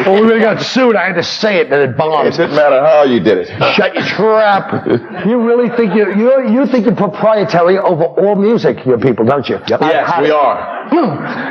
Well, we would have got sued. I had to say it, and it bombed. It didn't matter how you did it. Shut your trap. You really think you think you're proprietary over all music, you people, don't you? Yep. Yes, we are.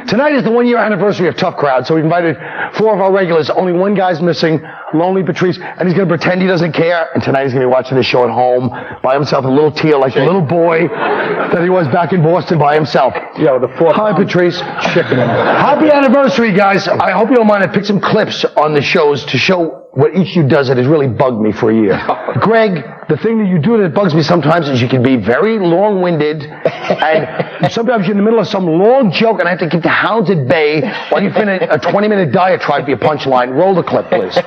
Tonight is the 1-year anniversary of Tough Crowd, so we invited 4 of our regulars. Only one guy's missing, Lonely Patrice, and he's going to pretend he doesn't care. And tonight he's going to be watching the show at home by himself, a little tear like the little boy that he was back in Boston by himself. Yeah, the 4th. Hi, Patrice. Chicken. Happy anniversary, guys. I hope you don't mind. I picked some clips on the shows to show what each of you does that has really bugged me for a year. Greg, the thing that you do that bugs me sometimes is you can be very long-winded, and sometimes you're in the middle of some long joke, and I have to keep the hounds at bay while you finish a 20-minute diatribe for your punchline. Roll the clip, please.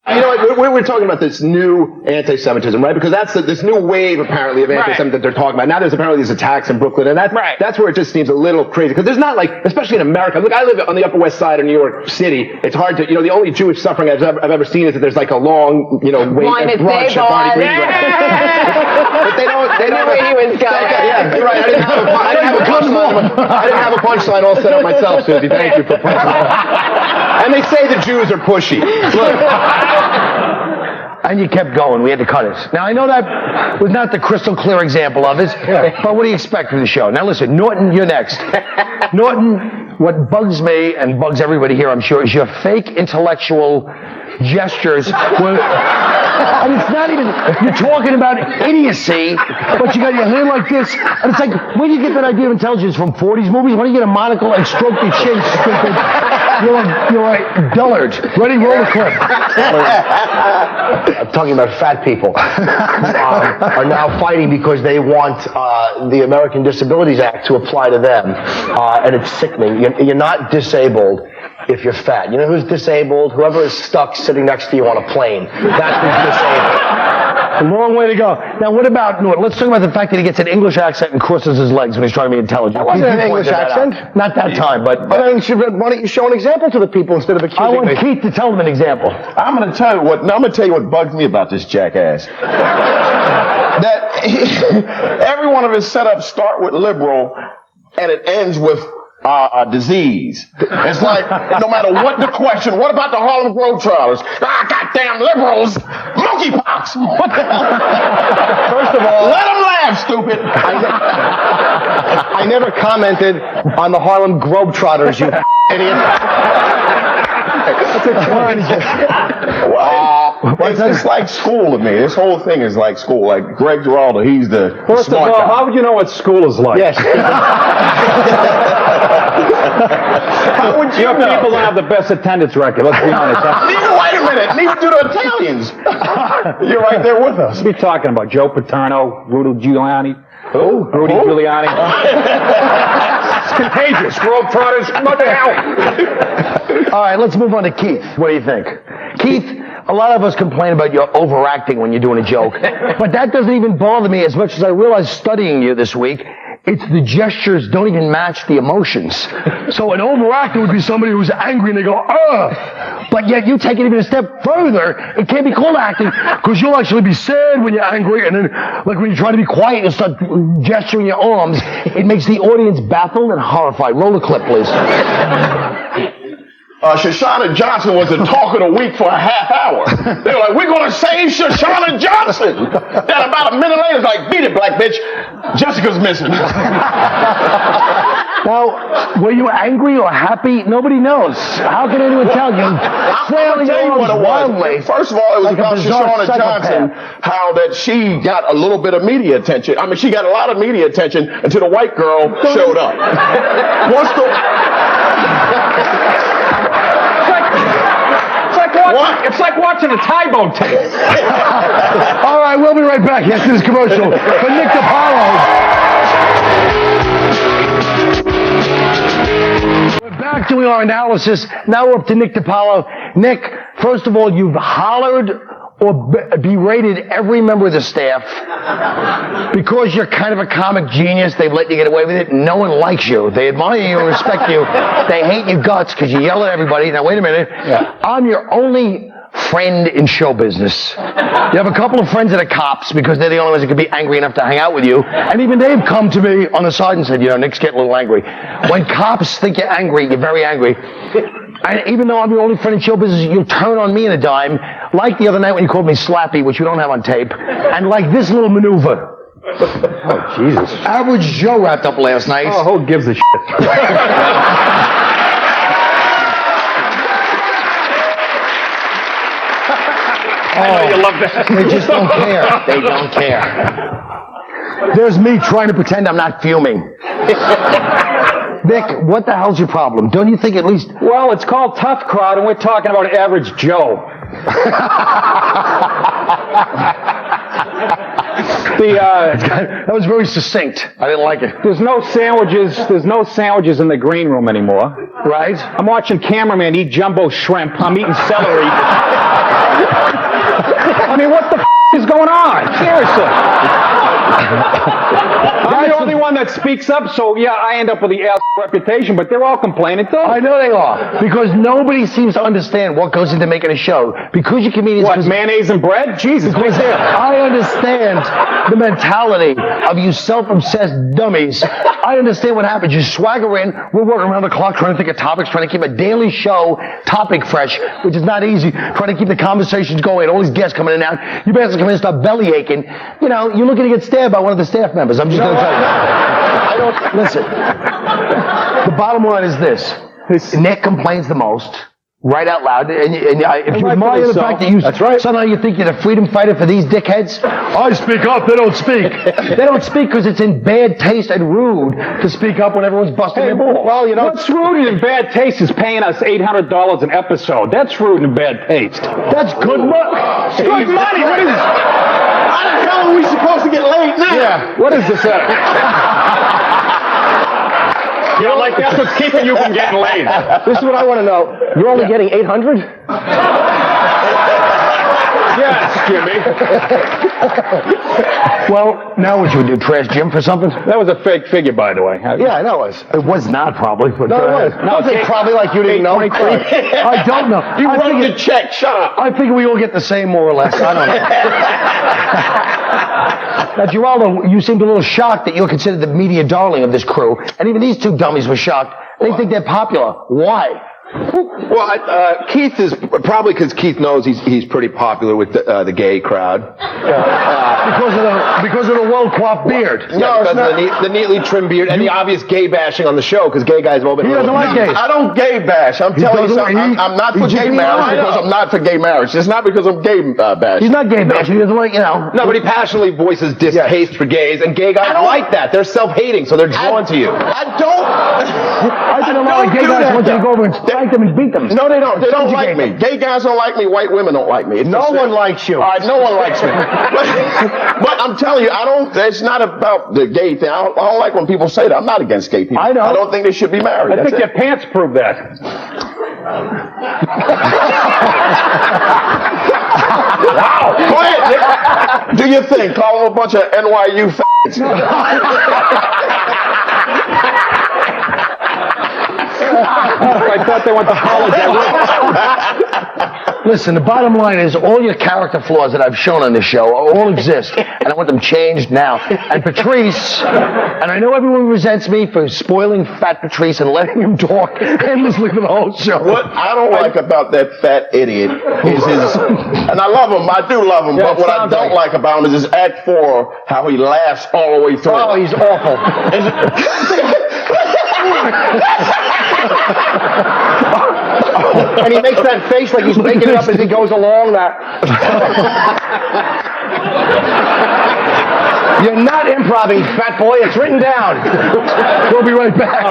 You know what, we're talking about this new anti-Semitism, right? Because that's this new wave, apparently, of anti-Semitism that they're talking about. Now there's apparently these attacks in Brooklyn, and that's where it just seems a little crazy. Because there's not, like, especially in America. Look, I live on the Upper West Side of New York City. It's hard to, the only Jewish suffering I've ever seen is that there's like a long, wait at brunch at Barney Greengrass. But they don't know where he was going. Yeah, you're right. I didn't have a punchline all set up myself, Susie. Thank you for punchline. And they say the Jews are pushy. Look. And you kept going. We had to cut it. Now, I know that was not the crystal clear example of it, but what do you expect from the show? Now, listen, Norton, you're next. Norton, what bugs me and bugs everybody here, I'm sure, is your fake intellectual gestures. And it's not even, you're talking about idiocy, but you got your hand like this, and it's like, where do you get that idea of intelligence from? 40s movies? Why don't you get a monocle and stroke your chin, stupid? You're a dullard. Ready? Roll the clip. I'm talking about fat people are now fighting because they want the American Disabilities Act to apply to them, and it's sickening. You're not disabled if you're fat. You know who's disabled? Whoever is stuck sitting next to you on a plane. That's who's disabled. A long way to go. Now, what about Norton? Let's talk about the fact that he gets an English accent and crosses his legs when he's trying to be intelligent. That wasn't an English accent. Not that time, but... why don't you show an example to the people instead of accusing me? I want Keith to tell them an example. I'm going to tell you what bugs me about this jackass. That every one of his setups start with liberal, and it ends with disease. It's like, no matter what the question, what about the Harlem Globetrotters? Goddamn liberals! Monkeypox! What the hell? First of all, let them laugh, stupid! I never commented on the Harlem Globetrotters, you idiot. It's like school to me. This whole thing is like school. Like Greg Giraldo, he's the First smart of all, guy. how would you know what school is like? Yes. How would you Your know? people don't have the best attendance record, let's be honest. Wait a minute. Neither do the Italians. You're right there with us. What are you talking about? Joe Paterno, Rudy Giuliani? Who? Rudy Giuliani? It's contagious. Globetrotters, what the hell? All right, let's move on to Keith. What do you think? Keith, a lot of us complain about your overacting when you're doing a joke, but that doesn't even bother me as much as I realized studying you this week. It's the gestures don't even match the emotions. So an overactor would be somebody who's angry and they go, ugh. But yet you take it even a step further. It can't be called acting because you'll actually be sad when you're angry, and then like when you're trying to be quiet, you'll start gesturing your arms. It makes the audience baffled and horrified. Roll the clip, please. Shoshana Johnson was the talk of the week for a half hour. They were like, we're going to save Shoshana Johnson. Then about a minute later, it's like, beat it, black bitch. Jessica's missing. Now, were you angry or happy? Nobody knows. How can anyone tell you? I'm going to tell you what it was. First of all, it was Like about Shoshana Johnson, how that she got a little bit of media attention. I mean, she got a lot of media attention until the white girl showed up. Once It's like watching a Tybo tape. All right, we'll be right back after this commercial for Nick DiPaolo. We're back doing our analysis. Now we're up to Nick DiPaolo. Nick, first of all, you've hollered or berated every member of the staff because you're kind of a comic genius. They've let you get away with it. No one likes you. They admire you and respect you. They hate you guts because you yell at everybody. Now, wait a minute. Yeah. I'm your only friend in show business. You have a couple of friends that are cops because they're the only ones that could be angry enough to hang out with you. And even they've come to me on the side and said, Nick's getting a little angry. When cops think you're angry, you're very angry. Even though I'm your only friend in show business, you'll turn on me in a dime, like the other night when you called me Slappy, which you don't have on tape, and like this little maneuver. Oh, Jesus. Average Joe wrapped up last night. Oh, who gives a shit? I know you love that. They just don't care. They don't care. There's me trying to pretend I'm not fuming. Vic, what the hell's your problem? Don't you think at least... Well, it's called Tough Crowd, and we're talking about Average Joe. That was very succinct. I didn't like it. There's no sandwiches. There's no sandwiches in the green room anymore. Right? I'm watching cameraman eat jumbo shrimp. I'm eating celery. I mean, what the is going on? Seriously. I'm the only one that speaks up, so yeah, I end up with the ass reputation, but they're all complaining too. I know they are. Because nobody seems to understand what goes into making a show. Because you comedians... What, mayonnaise and bread? Jesus. I understand the mentality of you self-obsessed dummies. I understand what happens. You swagger in, we're working around the clock trying to think of topics, trying to keep a daily show topic fresh, which is not easy, trying to keep the conversations going, all these guests coming in and out. You basically come in and start belly aching. You know, you're looking to get stabbed by one of the staff members. I'm just going to tell you. I don't... Listen. The bottom line is this. Nick complains the most. Right out loud, and if you admire the fact that you somehow you think you're the freedom fighter for these dickheads, I speak up, they don't speak. They don't speak because it's in bad taste and rude to speak up when everyone's busting their balls. Well, you know, what's rude and bad taste is paying us $800 an episode. That's rude and bad taste. That's good money. Good money. What is this? How the hell are we supposed to get laid now? Yeah. What is this? You know, like that's what's keeping you from getting laid. This is what I want to know. You're only getting 800? Yes, Jimmy. Well, now what you would do, trash Jim for something? That was a fake figure, by the way. Yeah, I know it was. It was not probably. But No, it was. No, Don't say probably like you didn't know. I don't know. You wrote the check. Shut up. I figure we all get the same, more or less. I don't know. Now, Giraldo, you seemed a little shocked that you're considered the media darling of this crew, and even these two dummies were shocked. They think they're popular. Why? Well, Keith is probably because Keith knows he's pretty popular with the gay crowd. Because of the well-coiffed beard. No, because of the neatly trimmed beard and the obvious gay bashing on the show, because gay guys have all been... He doesn't like gays. I don't gay bash. I'm telling you something. I'm not for gay marriage because I'm not for gay marriage. It's not because I'm gay bash. He's not gay bashing. He doesn't like, you know... No, but he passionately voices distaste for gays, and gay guys like that. They're self-hating, so they're drawn to you. I don't... I think a lot of gay guys want you to go over and spank them and beat them. No, they don't. They don't like me. Gay guys don't like me. White women don't like me. No one likes you. All right, no one likes me. But I'm telling you, it's not about the gay thing. I don't like when people say that. I'm not against gay people. I know. I don't think they should be married. I think your pants prove that. Wow. Go ahead, Nick. Do your thing. Call them a bunch of NYU f***s. I thought they went to college. Listen, the bottom line is all your character flaws that I've shown on this show all exist, and I want them changed now. And Patrice, and I know everyone resents me for spoiling fat Patrice and letting him talk endlessly for the whole show. What I don't like about that fat idiot is his, and I love him, I do love him, but what I don't like about him is his Act 4, how he laughs all the way through. Oh, he's awful. And he makes that face like he's making it up as he goes along. You're not improvising, fat boy. It's written down. We'll be right back.